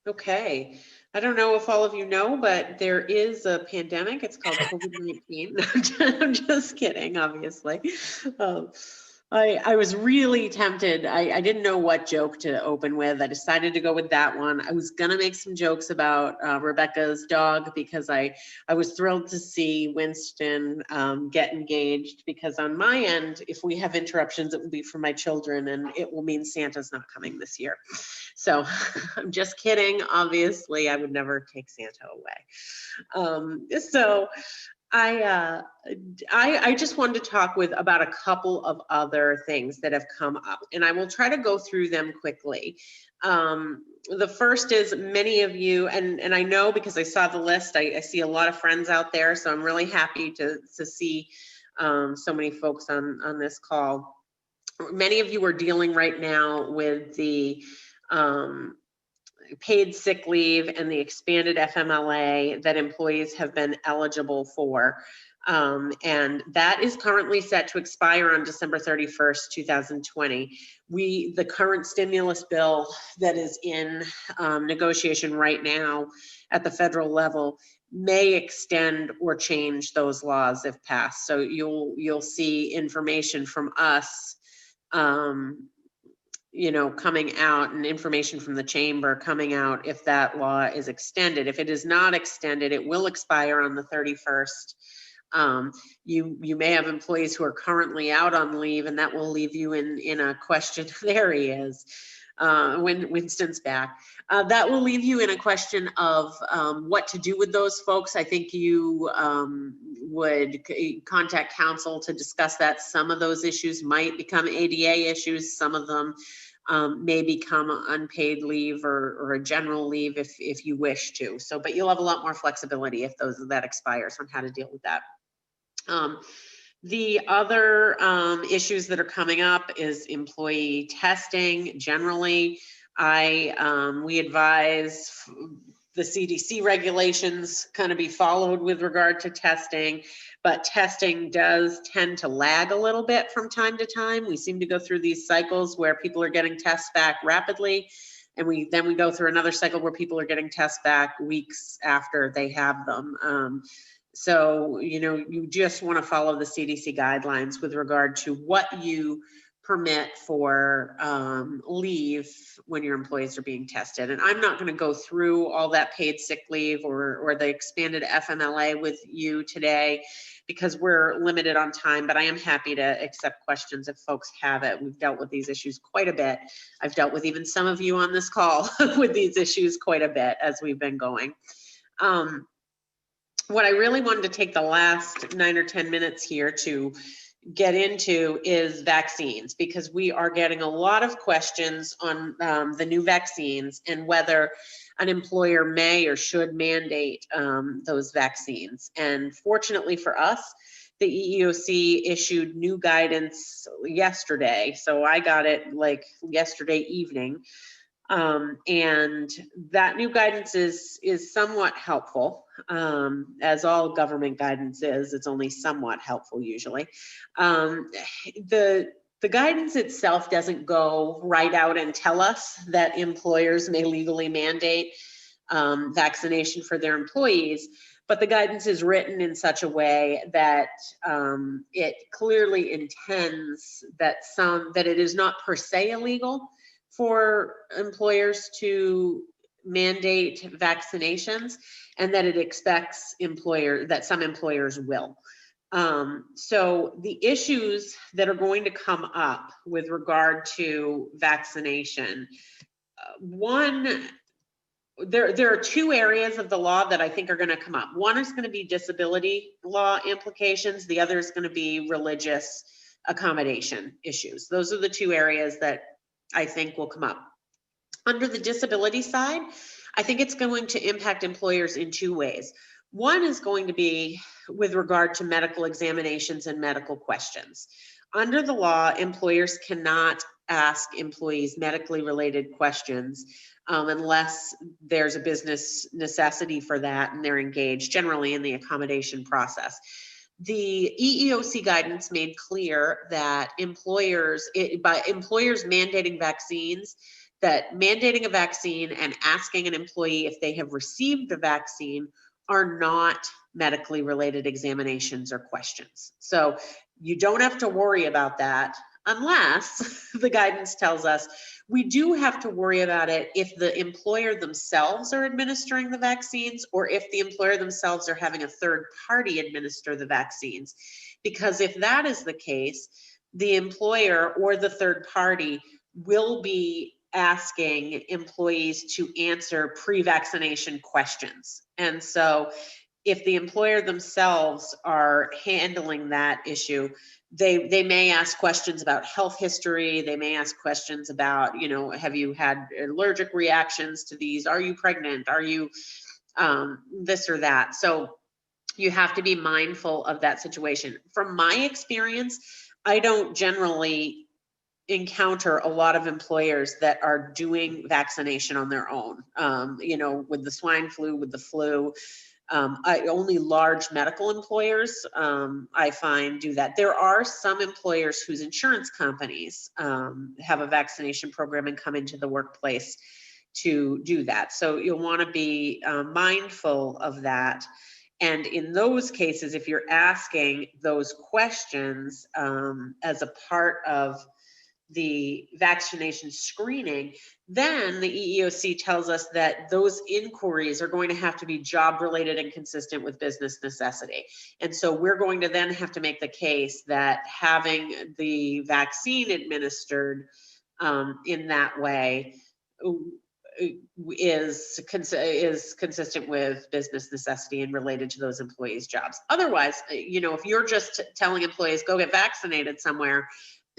Okay. I don't know if all of you know, but there is a pandemic. It's called COVID-19. I'm just kidding, obviously. I was really tempted. I didn't know what joke to open with. I decided to go with that one. I was gonna make some jokes about Rebecca's dog because I was thrilled to see Winston get engaged, because on my end, if we have interruptions, it will be for my children and it will mean Santa's not coming this year. So I'm just kidding. Obviously, I would never take Santa away. So I just wanted to talk about a couple of other things that have come up, and I will try to go through them quickly. The first is, many of you, and I know because I saw the list, I see a lot of friends out there, so I'm really happy to see so many folks on this call. Many of you are dealing right now with the paid sick leave and the expanded FMLA that employees have been eligible for. And that is currently set to expire on December 31st, 2020. The current stimulus bill that is in negotiation right now at the federal level may extend or change those laws if passed. So you'll see information from us coming out, and information from the chamber coming out if that law is extended. If it is not extended, it will expire on the 31st. You may have employees who are currently out on leave, and that will leave you in a question. There he is. When Winston's back, that will leave you in a question of what to do with those folks. I think you would contact counsel to discuss that. Some of those issues might become ADA issues. Some of them may become unpaid leave or a general leave if you wish to. So, but you'll have a lot more flexibility if that expires on how to deal with that. The other issues that are coming up is employee testing. Generally, we advise the CDC regulations kind of be followed with regard to testing, but testing does tend to lag a little bit from time to time. We seem to go through these cycles where people are getting tests back rapidly, and then we go through another cycle where people are getting tests back weeks after they have them. So, you just want to follow the CDC guidelines with regard to what you permit for leave when your employees are being tested. And I'm not going to go through all that paid sick leave or the expanded FMLA with you today because we're limited on time, but I am happy to accept questions if folks have it. We've dealt with these issues quite a bit. I've dealt with even some of you on this call with these issues quite a bit as we've been going. What I really wanted to take the last 9 or 10 minutes here to get into is vaccines, because we are getting a lot of questions on the new vaccines and whether an employer may or should mandate those vaccines. And fortunately for us, the EEOC issued new guidance yesterday. So I got it like yesterday evening. And that new guidance is somewhat helpful, as all government guidance is. It's only somewhat helpful usually. The guidance itself doesn't go right out and tell us that employers may legally mandate vaccination for their employees, but the guidance is written in such a way that it clearly intends that it is not per se illegal for employers to mandate vaccinations, and that it expects that some employers will. So the issues that are going to come up with regard to vaccination, there are two areas of the law that I think are going to come up. One is going to be disability law implications. The other is going to be religious accommodation issues. Those are the two areas that I think will come up. Under the disability side, I think it's going to impact employers in two ways. One is going to be with regard to medical examinations and medical questions. Under the law, employers cannot ask employees medically related questions unless there's a business necessity for that and they're engaged generally in the accommodation process. The EEOC guidance made clear that by employers mandating vaccines, that mandating a vaccine and asking an employee if they have received the vaccine are not medically related examinations or questions. So you don't have to worry about that unless the guidance tells us we do have to worry about it if the employer themselves are administering the vaccines, or if the employer themselves are having a third party administer the vaccines. Because if that is the case, the employer or the third party will be asking employees to answer pre-vaccination questions. And so if the employer themselves are handling that issue, they may ask questions about health history. They may ask questions about, have you had allergic reactions to these? Are you pregnant? Are you this or that? So you have to be mindful of that situation. From my experience, I don't generally encounter a lot of employers that are doing vaccination on their own, with the swine flu, with the flu. Only large medical employers, I find, do that. There are some employers whose insurance companies have a vaccination program and come into the workplace to do that. So you'll want to be mindful of that. And in those cases, if you're asking those questions as a part of the vaccination screening, then the EEOC tells us that those inquiries are going to have to be job related and consistent with business necessity. And so we're going to then have to make the case that having the vaccine administered in that way is consistent with business necessity and related to those employees' jobs. Otherwise, if you're just telling employees, go get vaccinated somewhere,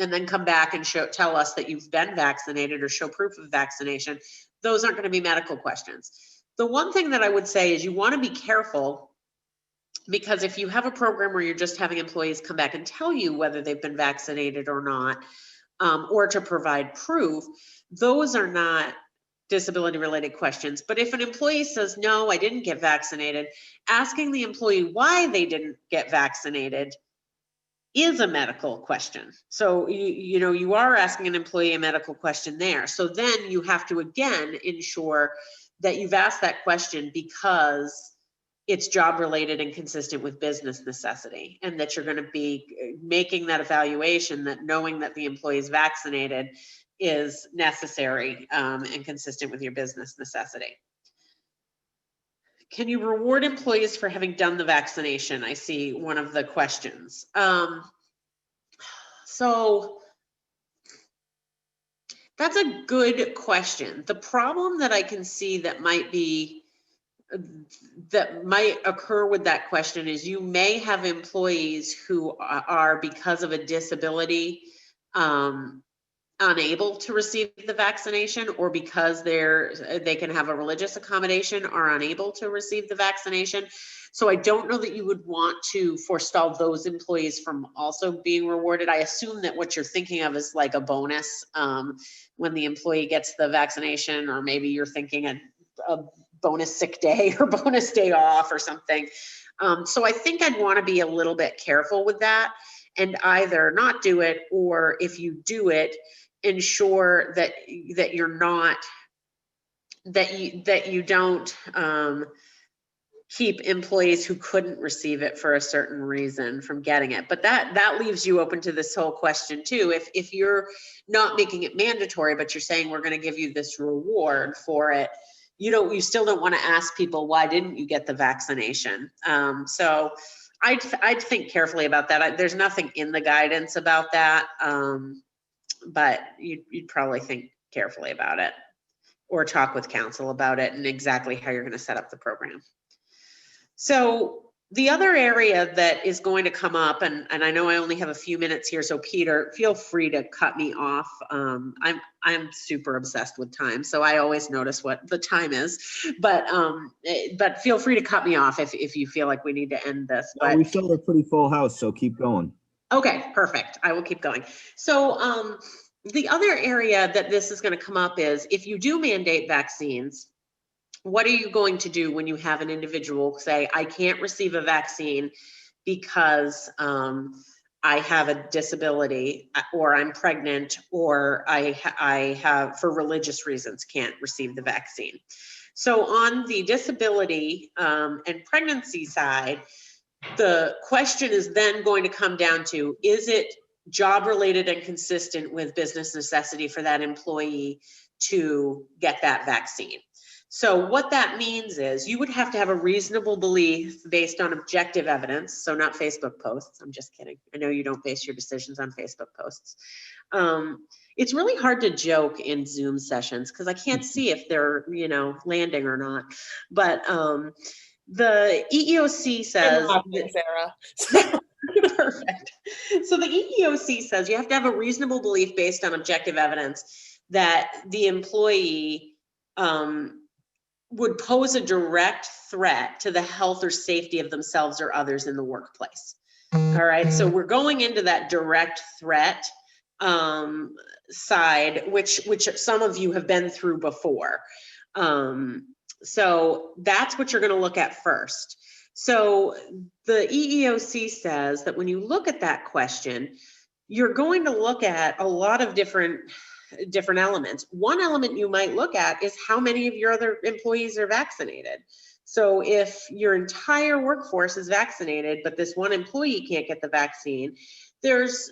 and then come back and tell us that you've been vaccinated or show proof of vaccination, those aren't going to be medical questions. The one thing that I would say is you want to be careful, because if you have a program where you're just having employees come back and tell you whether they've been vaccinated or not, or to provide proof, those are not disability related questions. But if an employee says, no, I didn't get vaccinated, asking the employee why they didn't get vaccinated is a medical question. So, you are asking an employee a medical question there. So then you have to, again, ensure that you've asked that question because it's job related and consistent with business necessity, and that you're going to be making that evaluation, that knowing that the employee is vaccinated is necessary and consistent with your business necessity. Can you reward employees for having done the vaccination? I see one of the questions. So that's a good question. The problem that I can see that might occur with that question is you may have employees who are, because of a disability, unable to receive the vaccination, or because they can have a religious accommodation, are unable to receive the vaccination. So I don't know that you would want to forestall those employees from also being rewarded. I assume that what you're thinking of is like a bonus when the employee gets the vaccination, or maybe you're thinking a bonus sick day or bonus day off or something. So I think I'd want to be a little bit careful with that, and either not do it, or if you do it, ensure that you're not, that you don't keep employees who couldn't receive it for a certain reason from getting it. But that leaves you open to this whole question too. If you're not making it mandatory, but you're saying we're going to give you this reward for it, you still don't want to ask people, why didn't you get the vaccination? So I'd think carefully about that. There's nothing in the guidance about that. But you'd probably think carefully about it, or talk with counsel about it and exactly how you're going to set up the program. So the other area that is going to come up, and I know I only have a few minutes here, so Peter, feel free to cut me off. I'm super obsessed with time, so I always notice what the time is. But feel free to cut me off if you feel like we need to end this. No, we still have a pretty full house, so keep going. Okay, perfect. I will keep going. So the other area that this is going to come up is, if you do mandate vaccines, what are you going to do when you have an individual say, I can't receive a vaccine because I have a disability, or I'm pregnant, or I have, for religious reasons, can't receive the vaccine. So on the disability and pregnancy side, the question is then going to come down to, is it job related and consistent with business necessity for that employee to get that vaccine. So what that means is you would have to have a reasonable belief based on objective evidence. So not Facebook posts. I'm just kidding. I know you don't base your decisions on Facebook posts. It's really hard to joke in Zoom sessions because I can't see if they're, landing or not. But the EEOC says, Sarah. perfect. So the EEOC says you have to have a reasonable belief based on objective evidence that the employee would pose a direct threat to the health or safety of themselves or others in the workplace. All right, so we're going into that direct threat side, which some of you have been through before. So that's what you're going to look at first. So the EEOC says that when you look at that question, you're going to look at a lot of different elements. One element you might look at is how many of your other employees are vaccinated. So if your entire workforce is vaccinated, but this one employee can't get the vaccine, there's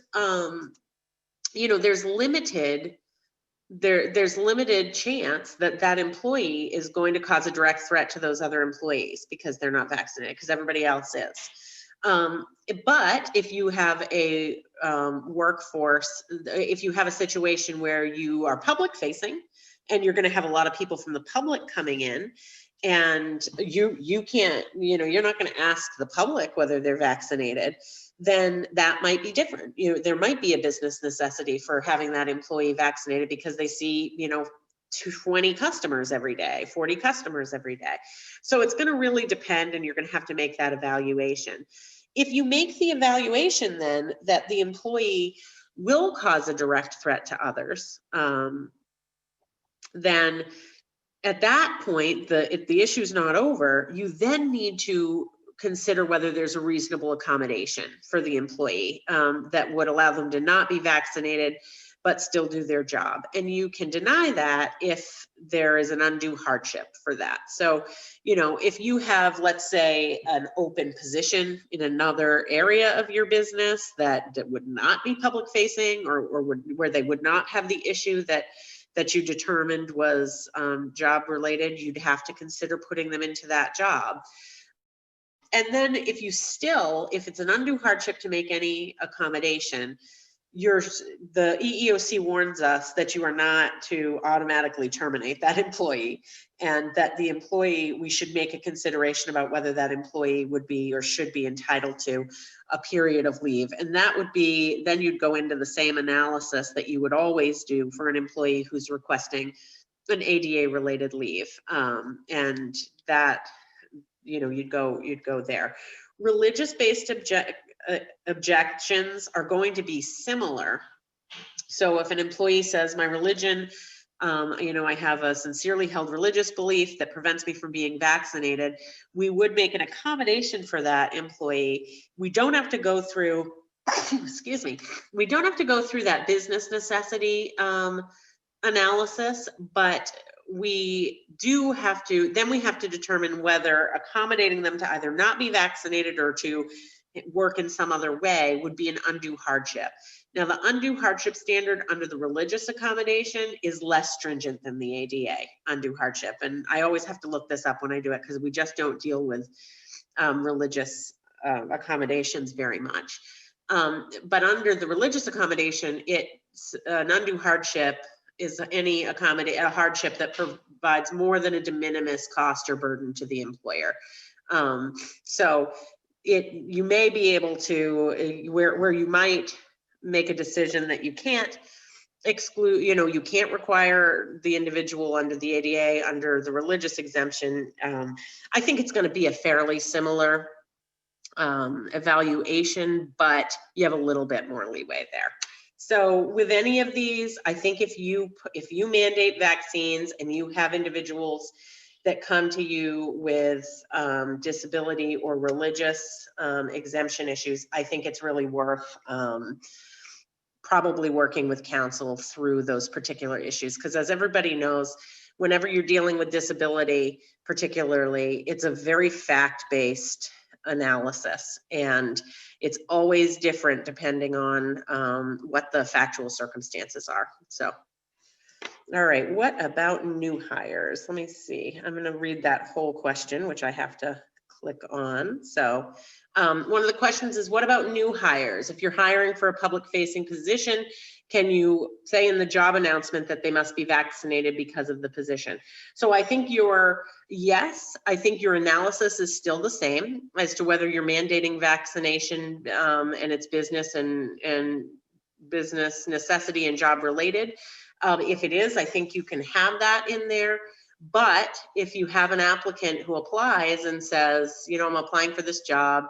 limited chance that that employee is going to cause a direct threat to those other employees because they're not vaccinated, because everybody else is. But if you have a workforce, if you have a situation where you are public facing and you're going to have a lot of people from the public coming in, and you can't, you're not going to ask the public whether they're vaccinated, then that might be different. There might be a business necessity for having that employee vaccinated because they see, 20 customers every day, 40 customers every day. So it's going to really depend, and you're going to have to make that evaluation. If you make the evaluation then that the employee will cause a direct threat to others, then at that point, if the issue is not over, you then need to consider whether there's a reasonable accommodation for the employee that would allow them to not be vaccinated, but still do their job. And you can deny that if there is an undue hardship for that. So, if you have, let's say, an open position in another area of your business that would not be public facing or where they would not have the issue that you determined was job related, you'd have to consider putting them into that job. And then if it's an undue hardship to make any accommodation, the EEOC warns us that you are not to automatically terminate that employee, and that the employee, we should make a consideration about whether that employee would be or should be entitled to a period of leave. And that would be, then you'd go into the same analysis that you would always do for an employee who's requesting an ADA related leave. And that, you'd go there. Religious-based objections are going to be similar. So if an employee says, my religion, I have a sincerely held religious belief that prevents me from being vaccinated, we would make an accommodation for that employee. We don't have to go through, excuse me, we don't have to go through that business necessity analysis, but we have to determine whether accommodating them to either not be vaccinated or to work in some other way would be an undue hardship. Now, the undue hardship standard under the religious accommodation is less stringent than the ADA undue hardship. And I always have to look this up when I do it because we just don't deal with religious accommodations very much. But under the religious accommodation, an undue hardship is a hardship that provides more than a de minimis cost or burden to the employer. So you may be able to, where you might make a decision that you can't exclude, you can't require the individual under the ADA, under the religious exemption. I think it's going to be a fairly similar evaluation, but you have a little bit more leeway there. So with any of these, I think if you mandate vaccines and you have individuals that come to you with disability or religious exemption issues, I think it's really worth probably working with counsel through those particular issues. Because as everybody knows, whenever you're dealing with disability, particularly, it's a very fact-based analysis, and it's always different depending on what the factual circumstances are. So, all right, what about new hires? Let me see. I'm going to read that whole question, which I have to click on. So one of the questions is, what about new hires? If you're hiring for a public-facing position, can you say in the job announcement that they must be vaccinated because of the position? So I think yes, I think your analysis is still the same as to whether you're mandating vaccination and it's business and business necessity and job related. If it is, I think you can have that in there. But if you have an applicant who applies and says, you know, I'm applying for this job,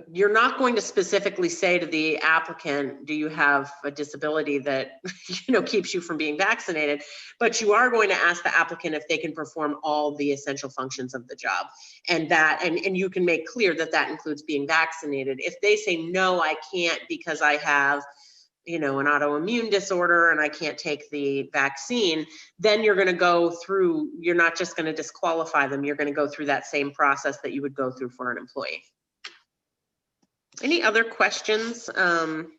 you're not going to specifically say to the applicant, do you have a disability that, you know, keeps you from being vaccinated? But you are going to ask the applicant if they can perform all the essential functions of the job. And that, and you can make clear that that includes being vaccinated. If they say, no, I can't because I have, you know, an autoimmune disorder and I can't take the vaccine, then you're going to go through, you're not just going to disqualify them. You're going to go through that same process that you would go through for an employee. Any other questions on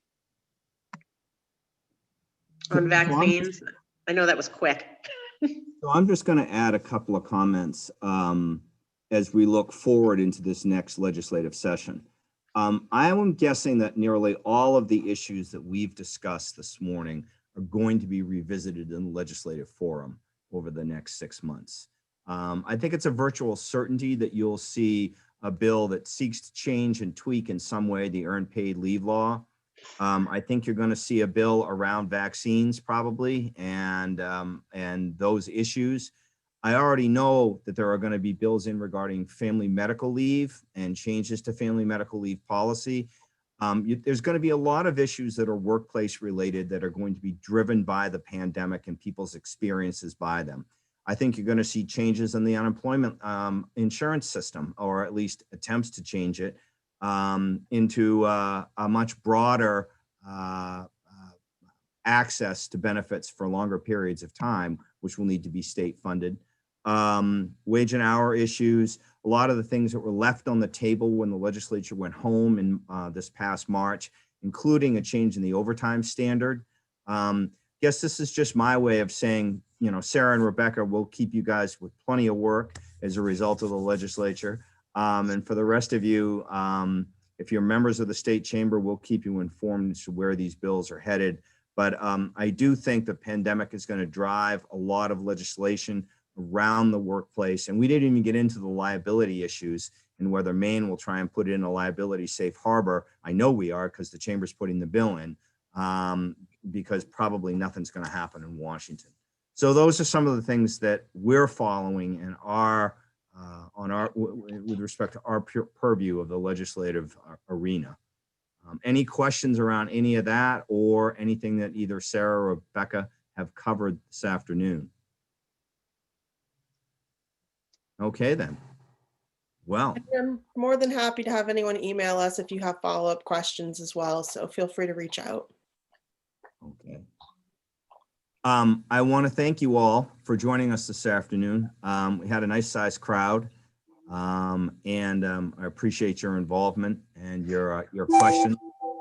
vaccines? I know that was quick. So I'm just going to add a couple of comments as we look forward into this next legislative session. I am guessing that nearly all of the issues that we've discussed this morning are going to be revisited in the legislative forum over the next 6 months. I think it's a virtual certainty that you'll see a bill that seeks to change and tweak in some way the earned paid leave law. I think you're going to see a bill around vaccines probably and those issues. I already know that there are going to be bills in regarding family medical leave and changes to family medical leave policy. There's going to be a lot of issues that are workplace related that are going to be driven by the pandemic and people's experiences by them. I think you're going to see changes in the unemployment insurance system, or at least attempts to change it into a much broader access to benefits for longer periods of time, which will need to be state funded. Wage and hour issues, a lot of the things that were left on the table when the legislature went home in this past March, including a change in the overtime standard. Guess this is just my way of saying, you know, Sarah and Rebecca will keep you guys with plenty of work as a result of the legislature. And for the rest of you, if you're members of the state chamber, we'll keep you informed as to where these bills are headed. But I do think the pandemic is going to drive a lot of legislation around the workplace. And we didn't even get into the liability issues and whether Maine will try and put in a liability safe harbor. I know we are because the chamber's putting the bill in because probably nothing's going to happen in Washington. So those are some of the things that we're following and are with respect to our purview of the legislative arena. Any questions around any of that or anything that either Sarah or Rebecca have covered this afternoon? Okay, then. Well, I'm more than happy to have anyone email us if you have follow-up questions as well. So feel free to reach out. okay. I want to thank you all for joining us this afternoon. We had a nice sized crowd and I appreciate your involvement and your questions.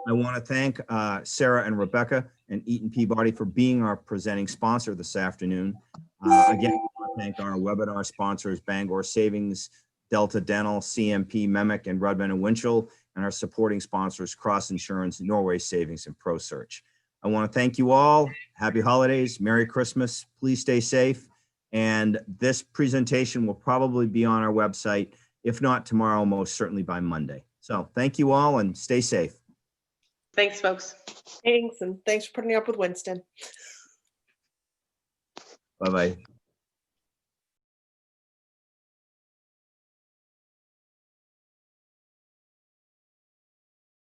I want to thank Sarah and Rebecca and Eaton Peabody for being our presenting sponsor this afternoon. Again, I want to thank our webinar sponsors, Bangor Savings, Delta Dental, CMP, Memic, and Rudman and Winchell, and our supporting sponsors, Cross Insurance, Norway Savings, and ProSearch. I want to thank you all. Happy holidays. Merry Christmas. Please stay safe. And this presentation will probably be on our website, if not tomorrow, most certainly by Monday. So thank you all and stay safe. Thanks, folks. Thanks, and thanks for putting up with Winston. Bye-bye.